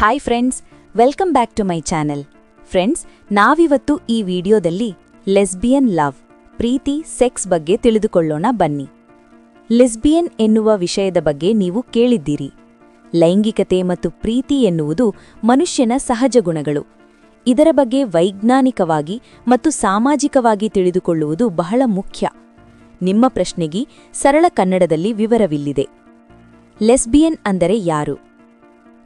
Hi friends, welcome back to my channel. Friends, ನಾವಿವತ್ತು ಈ ವಿಡಿಯೋದಲ್ಲಿ ಲೆಸ್ಬಿಯನ್ ಲವ್, ಪ್ರೀತಿ, sex ಬಗ್ಗೆ ತಿಳಿದುಕೊಳ್ಳೋಣ ಬನ್ನಿ. ಲೆಸ್ಬಿಯನ್ ಎನ್ನುವ ವಿಷಯದ ಬಗ್ಗೆ ನೀವು ಕೇಳಿದ್ದೀರಿ. ಲೈಂಗಿಕತೆ ಮತ್ತು ಪ್ರೀತಿ ಎನ್ನುವುದು ಮನುಷ್ಯನ ಸಹಜ ಗುಣಗಳು. ಇದರ ಬಗ್ಗೆ ವೈಜ್ಞಾನಿಕವಾಗಿ ಮತ್ತು ಸಾಮಾಜಿಕವಾಗಿ ತಿಳಿದುಕೊಳ್ಳುವುದು ಬಹಳ ಮುಖ್ಯ. ನಿಮ್ಮ ಪ್ರಶ್ನೆಗೆ ಸರಳ ಕನ್ನಡದಲ್ಲಿ ವಿವರವಿಲ್ಲಿದೆ. ಲೆಸ್ಬಿಯನ್ ಅಂದರೆ ಯಾರು?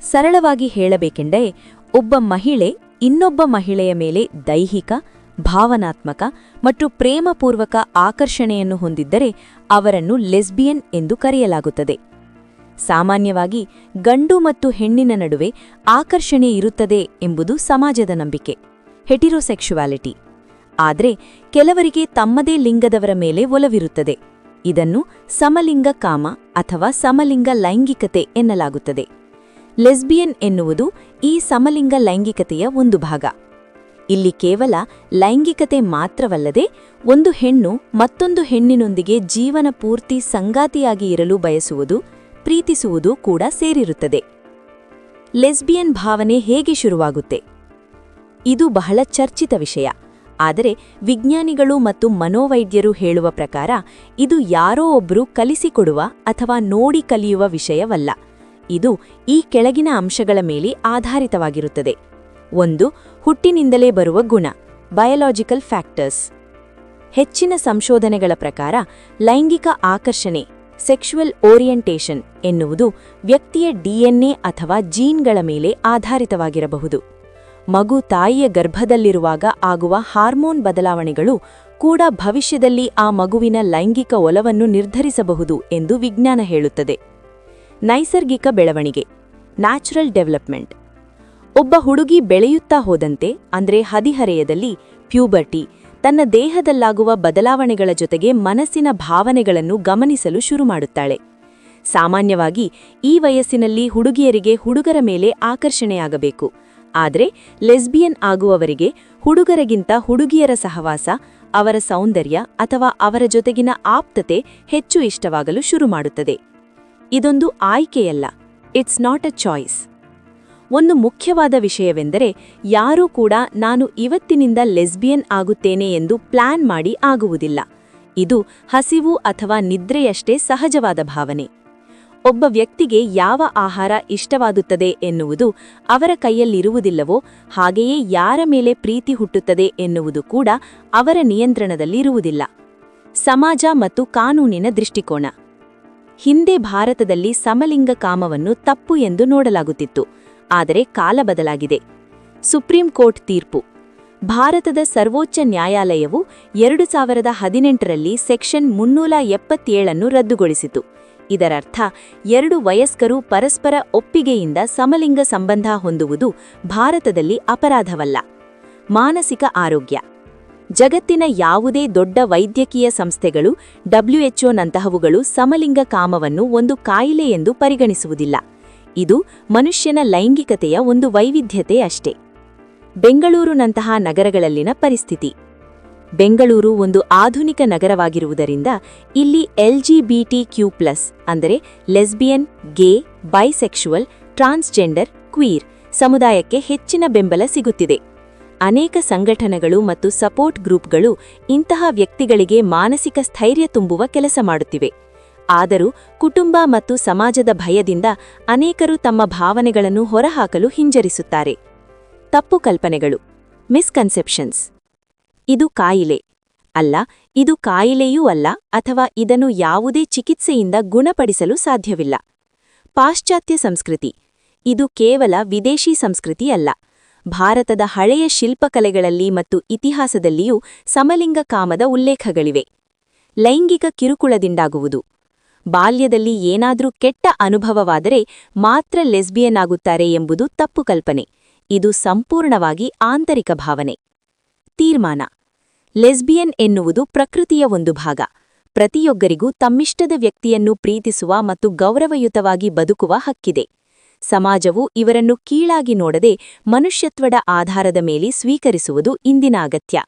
ಸರಳವಾಗಿ ಹೇಳಬೇಕೆಂದರೆ, ಒಬ್ಬ ಮಹಿಳೆ ಇನ್ನೊಬ್ಬ ಮಹಿಳೆಯ ಮೇಲೆ ದೈಹಿಕ, ಭಾವನಾತ್ಮಕ ಮತ್ತು ಪ್ರೇಮಪೂರ್ವಕ ಆಕರ್ಷಣೆಯನ್ನು ಹೊಂದಿದ್ದರೆ ಅವರನ್ನು ಲೆಸ್ಬಿಯನ್ ಎಂದು ಕರೆಯಲಾಗುತ್ತದೆ. ಸಾಮಾನ್ಯವಾಗಿ ಗಂಡು ಮತ್ತು ಹೆಣ್ಣಿನ ನಡುವೆ ಆಕರ್ಷಣೆ ಇರುತ್ತದೆ ಎಂಬುದು ಸಮಾಜದ ನಂಬಿಕೆ, ಹೆಟಿರೋಸೆಕ್ಸುವಾಲಿಟಿ. ಆದರೆ ಕೆಲವರಿಗೆ ತಮ್ಮದೇ ಲಿಂಗದವರ ಮೇಲೆ ಒಲವಿರುತ್ತದೆ. ಇದನ್ನು ಸಮಲಿಂಗ ಕಾಮ ಅಥವಾ ಸಮಲಿಂಗ ಲೈಂಗಿಕತೆ ಎನ್ನಲಾಗುತ್ತದೆ. ಲೆಸ್ಬಿಯನ್ ಎನ್ನುವುದು ಈ ಸಮಲಿಂಗ ಲೈಂಗಿಕತೆಯ ಒಂದು ಭಾಗ. ಇಲ್ಲಿ ಕೇವಲ ಲೈಂಗಿಕತೆ ಮಾತ್ರವಲ್ಲದೆ ಒಂದು ಹೆಣ್ಣು ಮತ್ತೊಂದು ಹೆಣ್ಣಿನೊಂದಿಗೆ ಜೀವನ ಪೂರ್ತಿ ಸಂಗಾತಿಯಾಗಿ ಇರಲು ಬಯಸುವುದು, ಪ್ರೀತಿಸುವುದು ಕೂಡ ಸೇರಿರುತ್ತದೆ. ಲೆಸ್ಬಿಯನ್ ಭಾವನೆ ಹೇಗೆ ಶುರುವಾಗುತ್ತೆ? ಇದು ಬಹಳ ಚರ್ಚಿತ ವಿಷಯ. ಆದರೆ ವಿಜ್ಞಾನಿಗಳು ಮತ್ತು ಮನೋವೈದ್ಯರು ಹೇಳುವ ಪ್ರಕಾರ ಇದು ಯಾರೋ ಒಬ್ಬರು ಕಲಿಸಿಕೊಡುವ ಅಥವಾ ನೋಡಿ ಕಲಿಯುವ ವಿಷಯವಲ್ಲ. ಇದು ಈ ಕೆಳಗಿನ ಅಂಶಗಳ ಮೇಲೆ ಆಧಾರಿತವಾಗಿರುತ್ತದೆ. 1. ಹುಟ್ಟಿನಿಂದಲೇ ಬರುವ ಗುಣ, ಬಯೋಲಾಜಿಕಲ್ ಫ್ಯಾಕ್ಟರ್ಸ್. ಹೆಚ್ಚಿನ ಸಂಶೋಧನೆಗಳ ಪ್ರಕಾರ ಲೈಂಗಿಕ ಆಕರ್ಷಣೆ, ಸೆಕ್ಸುವಲ್ ಓರಿಯೆಂಟೇಷನ್ ಎನ್ನುವುದು ವ್ಯಕ್ತಿಯ ಡಿಎನ್ಎ ಅಥವಾ ಜೀನ್ಗಳ ಮೇಲೆ ಆಧಾರಿತವಾಗಿರಬಹುದು. ಮಗು ತಾಯಿಯ ಗರ್ಭದಲ್ಲಿರುವಾಗ ಆಗುವ ಹಾರ್ಮೋನ್ ಬದಲಾವಣೆಗಳು ಕೂಡ ಭವಿಷ್ಯದಲ್ಲಿ ಆ ಮಗುವಿನ ಲೈಂಗಿಕ ಒಲವನ್ನು ನಿರ್ಧರಿಸಬಹುದು ಎಂದು ವಿಜ್ಞಾನ ಹೇಳುತ್ತದೆ. ನೈಸರ್ಗಿಕ ಬೆಳವಣಿಗೆ, ನ್ಯಾಚುರಲ್ ಡೆವಲಪ್ಮೆಂಟ್. ಒಬ್ಬ ಹುಡುಗಿ ಬೆಳೆಯುತ್ತಾ ಹೋದಂತೆ, ಅಂದರೆ ಹದಿಹರೆಯದಲ್ಲಿ ಪ್ಯೂಬರ್ಟಿ, ತನ್ನ ದೇಹದಲ್ಲಾಗುವ ಬದಲಾವಣೆಗಳ ಜೊತೆಗೆ ಮನಸ್ಸಿನ ಭಾವನೆಗಳನ್ನು ಗಮನಿಸಲು ಶುರುಮಾಡುತ್ತಾಳೆ. ಸಾಮಾನ್ಯವಾಗಿ ಈ ವಯಸ್ಸಿನಲ್ಲಿ ಹುಡುಗಿಯರಿಗೆ ಹುಡುಗರ ಮೇಲೆ ಆಕರ್ಷಣೆಯಾಗಬೇಕು. ಆದರೆ ಲೆಸ್ಬಿಯನ್ ಆಗುವವರಿಗೆ ಹುಡುಗರಿಗಿಂತ ಹುಡುಗಿಯರ ಸಹವಾಸ, ಅವರ ಸೌಂದರ್ಯ ಅಥವಾ ಅವರ ಜೊತೆಗಿನ ಆಪ್ತತೆ ಹೆಚ್ಚು ಇಷ್ಟವಾಗಲು ಶುರುಮಾಡುತ್ತದೆ. ಇದೊಂದು ಆಯ್ಕೆಯಲ್ಲ, ಇಟ್ಸ್ ನಾಟ್ ಅ ಚಾಯ್ಸ್. ಒಂದು ಮುಖ್ಯವಾದ ವಿಷಯವೆಂದರೆ, ಯಾರೂ ಕೂಡ ನಾನು ಇವತ್ತಿನಿಂದ ಲೆಸ್ಬಿಯನ್ ಆಗುತ್ತೇನೆ ಎಂದು ಪ್ಲಾನ್ ಮಾಡಿ ಆಗುವುದಿಲ್ಲ. ಇದು ಹಸಿವು ಅಥವಾ ನಿದ್ರೆಯಷ್ಟೇ ಸಹಜವಾದ ಭಾವನೆ. ಒಬ್ಬ ವ್ಯಕ್ತಿಗೆ ಯಾವ ಆಹಾರ ಇಷ್ಟವಾಗುತ್ತದೆ ಎನ್ನುವುದು ಅವರ ಕೈಯಲ್ಲಿರುವುದಿಲ್ಲವೋ, ಹಾಗೆಯೇ ಯಾರ ಮೇಲೆ ಪ್ರೀತಿ ಹುಟ್ಟುತ್ತದೆ ಎನ್ನುವುದು ಕೂಡ ಅವರ ನಿಯಂತ್ರಣದಲ್ಲಿರುವುದಿಲ್ಲ. ಸಮಾಜ ಮತ್ತು ಕಾನೂನಿನ ದೃಷ್ಟಿಕೋನ. ಹಿಂದೆ ಭಾರತದಲ್ಲಿ ಸಮಲಿಂಗ ಕಾಮವನ್ನು ತಪ್ಪು ಎಂದು ನೋಡಲಾಗುತ್ತಿತ್ತು. ಆದರೆ ಕಾಲ ಬದಲಾಗಿದೆ. ಸುಪ್ರೀಂ ಕೋರ್ಟ್ ತೀರ್ಪು. ಭಾರತದ ಸರ್ವೋಚ್ಚ ನ್ಯಾಯಾಲಯವು 2018ರಲ್ಲಿ ಸೆಕ್ಷನ್ 377 ರದ್ದುಗೊಳಿಸಿತು. ಇದರರ್ಥ, ಎರಡು ವಯಸ್ಕರು ಪರಸ್ಪರ ಒಪ್ಪಿಗೆಯಿಂದ ಸಮಲಿಂಗ ಸಂಬಂಧ ಹೊಂದುವುದು ಭಾರತದಲ್ಲಿ ಅಪರಾಧವಲ್ಲ. ಮಾನಸಿಕ ಆರೋಗ್ಯ. ಜಗತ್ತಿನ ಯಾವುದೇ ದೊಡ್ಡ ವೈದ್ಯಕೀಯ ಸಂಸ್ಥೆಗಳು, WHO ನಂತಹವುಗಳು ಸಮಲಿಂಗ ಕಾಮವನ್ನು ಒಂದು ಕಾಯಿಲೆ ಎಂದು ಪರಿಗಣಿಸುವುದಿಲ್ಲ. ಇದು ಮನುಷ್ಯನ ಲೈಂಗಿಕತೆಯ ಒಂದು ವೈವಿಧ್ಯತೆ ಅಷ್ಟೇ. ಬೆಂಗಳೂರುನಂತಹ ನಗರಗಳಲ್ಲಿನ ಪರಿಸ್ಥಿತಿ. ಬೆಂಗಳೂರು ಒಂದು ಆಧುನಿಕ ನಗರವಾಗಿರುವುದರಿಂದ ಇಲ್ಲಿ LGBTQ+, ಅಂದರೆ ಲೆಸ್ಬಿಯನ್, ಗೇ, ಬೈಸೆಕ್ಸುವಲ್, ಟ್ರಾನ್ಸ್ಜೆಂಡರ್, ಕ್ವೀರ್ ಸಮುದಾಯಕ್ಕೆ ಹೆಚ್ಚಿನ ಬೆಂಬಲ ಸಿಗುತ್ತಿದೆ. ಅನೇಕ ಸಂಘಟನೆಗಳು ಮತ್ತು ಸಪೋರ್ಟ್ ಗ್ರೂಪ್ಗಳು ಇಂತಹ ವ್ಯಕ್ತಿಗಳಿಗೆ ಮಾನಸಿಕ ಸ್ಥೈರ್ಯ ತುಂಬುವ ಕೆಲಸ ಮಾಡುತ್ತಿವೆ. ಆದರೂ ಕುಟುಂಬ ಮತ್ತು ಸಮಾಜದ ಭಯದಿಂದ ಅನೇಕರು ತಮ್ಮ ಭಾವನೆಗಳನ್ನು ಹೊರಹಾಕಲು ಹಿಂಜರಿಸುತ್ತಾರೆ. ತಪ್ಪು ಕಲ್ಪನೆಗಳು, ಮಿಸ್ಕನ್ಸೆಪ್ಷನ್ಸ್. ಇದು ಕಾಯಿಲೆ ಅಲ್ಲ, ಇದು ಕಾಯಿಲೆಯೂ ಅಲ್ಲ, ಅಥವಾ ಇದನ್ನು ಯಾವುದೇ ಚಿಕಿತ್ಸೆಯಿಂದ ಗುಣಪಡಿಸಲು ಸಾಧ್ಯವಿಲ್ಲ. ಪಾಶ್ಚಾತ್ಯ ಸಂಸ್ಕೃತಿ. ಇದು ಕೇವಲ ವಿದೇಶಿ ಸಂಸ್ಕೃತಿ ಅಲ್ಲ. ಭಾರತದ ಹಳೆಯ ಶಿಲ್ಪಕಲೆಗಳಲ್ಲಿ ಮತ್ತು ಇತಿಹಾಸದಲ್ಲಿಯೂ ಸಮಲಿಂಗ ಕಾಮದ ಉಲ್ಲೇಖಗಳಿವೆ. ಲೈಂಗಿಕ ಕಿರುಕುಳದಿಂದಾಗುವುದು. ಬಾಲ್ಯದಲ್ಲಿ ಏನಾದರೂ ಕೆಟ್ಟ ಅನುಭವವಾದರೆ ಮಾತ್ರ ಲೆಸ್ಬಿಯನ್ ಆಗುತ್ತಾರೆ ಎಂಬುದು ತಪ್ಪು ಕಲ್ಪನೆ. ಇದು ಸಂಪೂರ್ಣವಾಗಿ ಆಂತರಿಕ ಭಾವನೆ. ತೀರ್ಮಾನ. ಲೆಸ್ಬಿಯನ್ ಎನ್ನುವುದು ಪ್ರಕೃತಿಯ ಒಂದು ಭಾಗ. ಪ್ರತಿಯೊಬ್ಬರಿಗೂ ತಮ್ಮಿಷ್ಟದ ವ್ಯಕ್ತಿಯನ್ನು ಪ್ರೀತಿಸುವ ಮತ್ತು ಗೌರವಯುತವಾಗಿ ಬದುಕುವ ಹಕ್ಕಿದೆ. ಸಮಾಜವು ಇವರನ್ನು ಕೀಳಾಗಿ ನೋಡದೆ ಮನುಷ್ಯತ್ವದ ಆಧಾರದ ಮೇಲೆ ಸ್ವೀಕರಿಸುವುದು ಇಂದಿನ ಅಗತ್ಯ.